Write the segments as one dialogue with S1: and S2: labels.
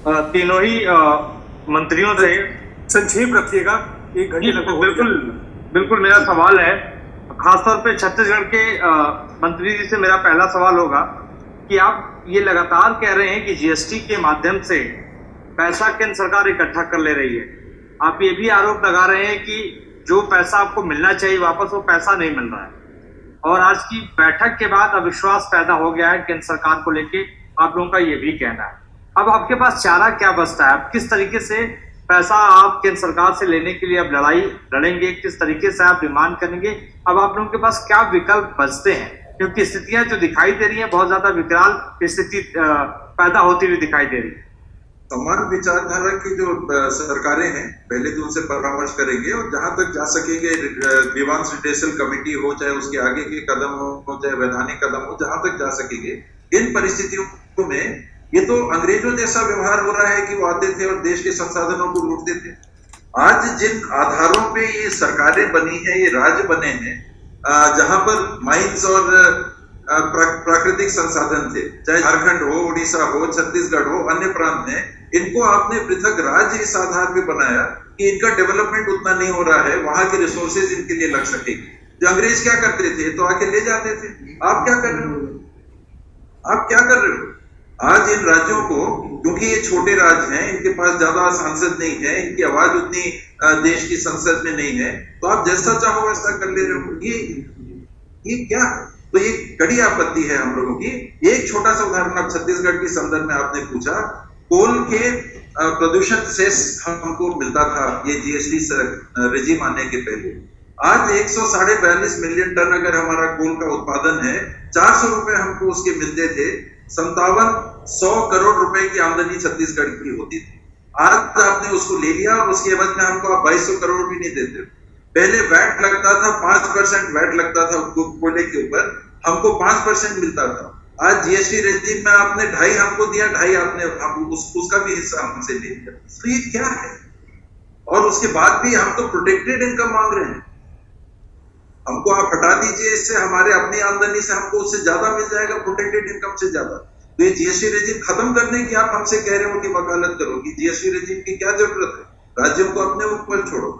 S1: तीनों ही मंत्रियों से
S2: संक्षेप रखिएगा, 1 घंटे लगभग।
S1: बिल्कुल बिल्कुल। मेरा सवाल है खासतौर पे छत्तीसगढ़ के मंत्री जी से मेरा पहला सवाल होगा कि आप ये लगातार कह रहे हैं कि जीएसटी के माध्यम से पैसा केंद्र सरकार इकट्ठा कर ले रही है। आप ये भी आरोप लगा रहे हैं कि जो पैसा आपको मिलना चाहिए वापस वो पैसा नहीं मिल रहा है, और आज की बैठक के बाद अविश्वास पैदा हो गया है केंद्र सरकार को लेके, आप लोगों का ये भी कहना है। अब आपके पास चारा क्या बचता है? आप किस तरीके से पैसा आप केंद्र सरकार से लेने के लिए अब लड़ाई लड़ेंगे, किस तरीके से आप डिमांड करेंगे? अब आप लोगों के पास क्या विकल्प बचते हैं? क्योंकि स्थितियां जो दिखाई दे रही है बहुत ज्यादा विकराल स्थिति पैदा होती हुई दिखाई दे रही है।
S3: समान विचारधारा की जो सरकारें हैं पहले तो उनसे परामर्श करेंगे, और जहां तक जा सकेंगे ग्रीवांस रिड्रेसल कमेटी हो, चाहे उसके आगे के कदम हो, चाहे वैधानिक कदम हो, जहां तक जा सकेंगे। इन परिस्थितियों में ये तो अंग्रेजों जैसा व्यवहार हो रहा है कि वो आते थे और देश के संसाधनों को लूटते थे। आज जिन आधारों पे ये सरकारें बनी है, ये राज्य बने हैं, जहां पर माइंस और प्राकृतिक संसाधन थे, चाहे झारखंड हो, उड़ीसा हो, छत्तीसगढ़ हो, अन्य प्रांत में, इनको आपने पृथक राज्य इस आधार पे बनाया कि इनका डेवलपमेंट उतना नहीं हो रहा है, वहां के रिसोर्सेज इनके लिए लग सकेगी। जो अंग्रेज क्या करते थे, तो आके ले जाते थे। आप क्या कर रहे हो? आप क्या कर रहे हो? आज इन राज्यों को, क्योंकि ये छोटे राज्य हैं, इनके पास ज्यादा सांसद नहीं है, इनकी आवाज उतनी देश की संसद में नहीं है, तो आप जैसा चाहो वैसा कर ले रहे हो। ये क्या? तो ये कड़ी आपत्ति है हम लोगों की। एक छोटा सा उदाहरण, अब छत्तीसगढ़ के संदर्भ में आपने पूछा, कोल के प्रदूषण सेस हमको मिलता था ये जीएसटी रेजिम आने के पहले। आज 142 मिलियन टन अगर हमारा कोल का उत्पादन है, 400 रुपए हमको उसके मिलते थे। 5700 करोड़ रुपए की आमदनी छत्तीसगढ़ की होती थी। आज आपने उसको ले लिया और उसके एवज में हमको आप 2200 करोड़ भी नहीं देते। पहले वैट लगता था, 5% वैट लगता था कोयले के ऊपर, हमको 5% मिलता था। आज जीएसटी रेजिम में आपने 2.5 हमको दिया, 2.5 आपने उसका भी हिस्सा हमसे ले लिया। तो ये क्या है? और उसके बाद भी हम तो प्रोटेक्टेड इनकम मांग रहे हैं। हमको आप हटा दीजिए इससे, हमारे अपनी आमदनी से हमको उससे ज्यादा मिल जाएगा, प्रोटेक्टेड इनकम से ज्यादा। तो ये जीएसटी रेजिम खत्म करने की आप हमसे कह रहे हो कि वकालत करो कि जीएसटी रेजिम की क्या जरूरत है? राज्यों को अपने ऊपर छोड़ो।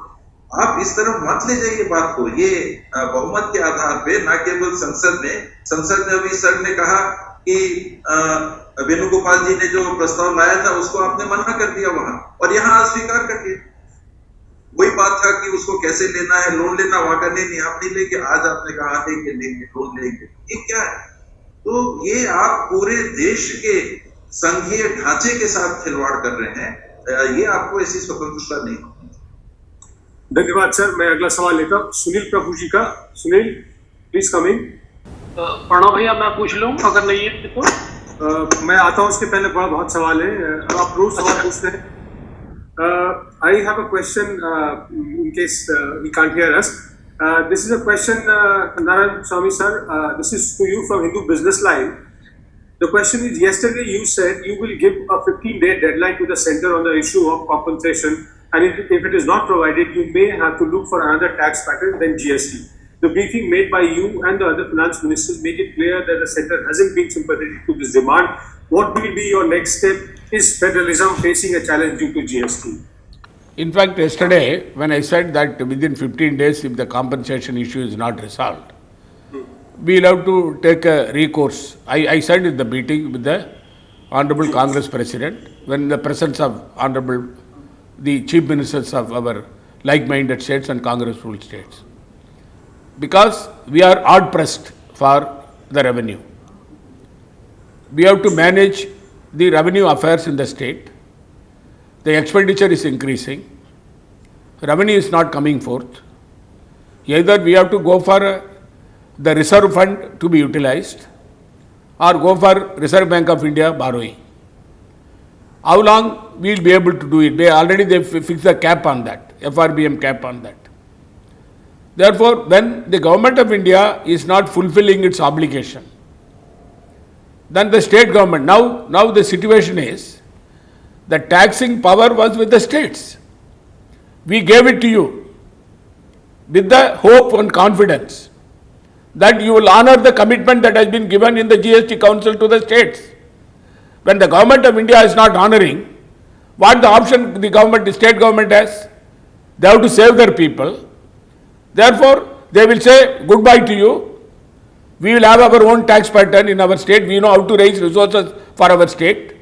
S3: आप इस तरफ मत ले जाइए बात को। ये बहुमत के आधार पे, ना केवल संसद में अभी सर ने कहा कि वेणुगोपाल जी ने जो प्रस्ताव लाया था उसको आपने मना कर दिया वहां, और यहाँ अस्वीकार कर दिया। वही बात था कि उसको कैसे लेना है, लोन लेना, वहां का नहीं आप नहीं लेंगे, आज आपने कहा लेंगे, लोन लेंगे। ये क्या है? तो ये आप पूरे देश के संघीय ढांचे के साथ खिलवाड़ कर रहे हैं। ये आपको ऐसी स्वतंत्रता नहीं होगी।
S2: धन्यवाद सर। मैं अगला सवाल लेता हूँ सुनील प्रभु जी का। सुनील प्लीज कम इन।
S4: प्रणव भैया मैं पूछ लूं अगर नहीं है तो?
S2: मैं आता हूँ, उसके पहले बहुत सवाल है, आप रोज सवाल पूछते हैं। I have a question in case he can't hear us. This is a question, Narayan Swamy sir. This is to you from Hindu Business Line. The question is: yesterday you said you will give a 15-day deadline to the center on the issue of compensation, and if it is not provided, you may have to look for another tax pattern than GST. The briefing made by you and the other finance ministers made it clear that the center hasn't been sympathetic to this demand. What will be your next step? Is federalism facing a challenge due to GST?
S5: In fact, yesterday when I said that within 15 days if the compensation issue is not resolved, we will have to take a recourse. I said in the meeting with the Honorable Congress President, when in the presence of Honorable the Chief Ministers of our like-minded states and Congress-rule states. Because we are hard-pressed for the revenue. We have to manage the revenue affairs in the state. The expenditure is increasing. Revenue is not coming forth. Either we have to go for the reserve fund to be utilized or go for Reserve Bank of India borrowing. How long we will be able to do it? They fixed the cap on that, FRBM cap on that. Therefore, when the government of India is not fulfilling its obligation, then the state government, now the situation is, the taxing power was with the states. We gave it to you with the hope and confidence that you will honor the commitment that has been given in the GST Council to the states. When the government of India is not honoring, what the option the government, the state government has? They have to save their people. Therefore, they will say goodbye to you. We will have our own tax pattern in our state. We know how to raise resources for our state.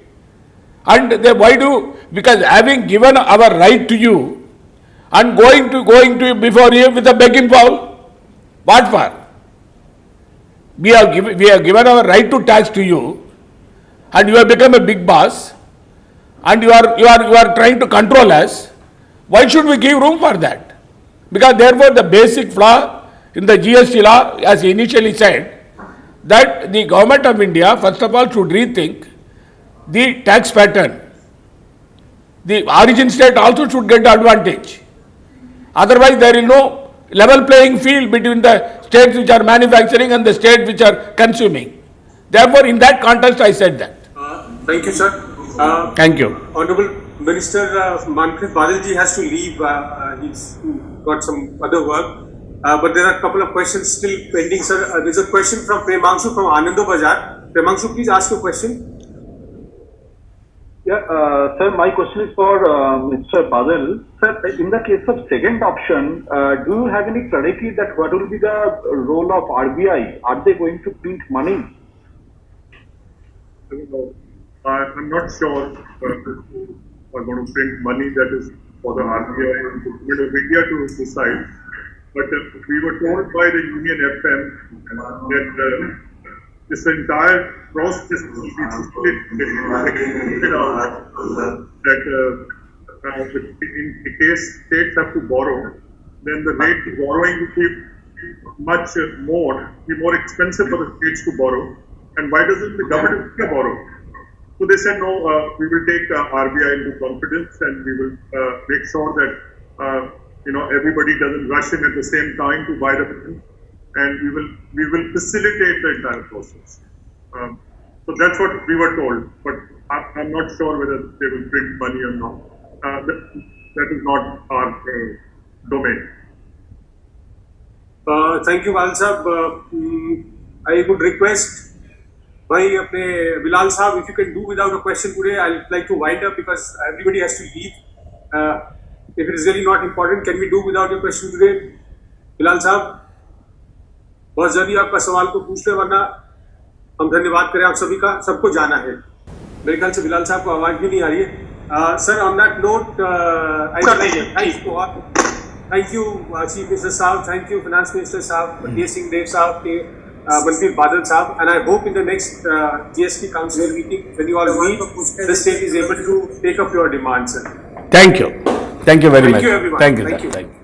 S5: And they, why do? Because having given our right to you and going to before you with a begging bowl, what for? We have given our right to tax to you, and you have become a big boss, and you are trying to control us. Why should we give room for that? Because therefore the basic flaw in the GST law, as initially said, that the government of India first of all should rethink the tax pattern. The origin state also should get the advantage. Otherwise there is no level playing field between the states which are manufacturing and the states which are consuming. Therefore in that context I said that.
S2: Thank you, sir.
S5: Thank you.
S2: Honorable Minister Manpreet Badal ji has to leave. He's got some other work. But there are a couple of questions still pending, sir. There's a question from Premanshu from Anando Bazaar. Premanshu, please ask your question.
S6: Yeah, sir, my question is for Mr. Badal. Sir, in the case of second option, do you have any clarity that what will be the role of RBI? Are they going to print money?
S7: I'm not sure we're going to print money. That is for the RBI and the Government of India to decide. But we were told by the Union FM that this entire process will be split that in case states have to borrow, then the rate of borrowing will be much more, expensive for the states to borrow. And why doesn't the government of India borrow? So they said, no, we will take RBI into confidence and we will make sure that everybody doesn't rush in at the same time to buy the bonds, and we will facilitate the entire process. So that's what we were told, but I'm not sure whether they will print money or not. That is not our domain.
S2: Thank you, Badal Sahab. I would request Bilal Sahab, if you can do without a question today. I'd like to wind up because everybody has to leave. If it is really not important, can we do without your question today? Bilal Sahab, बहुत जल्दी आपका सवाल को पूछ ले, वरना हम धन्यवाद करें आप सभी का, सबको जाना है. मेरे ख्याल से बिलाल साहब को आवाज भी नहीं आ रही है. Sir, on that note, thank you, Chief Minister Sahab, thank you, Finance Minister Sahab, Singh Dev Sahab, Manpreet Badal Sahab, and I hope in the next GST Council meeting, when you all meet, the state is able to take up your demands, sir.
S5: Thank you. Thank you very much.
S2: Thank you, everyone.
S5: Thank you,
S2: Thank
S5: sir.
S2: you.
S5: Thank you.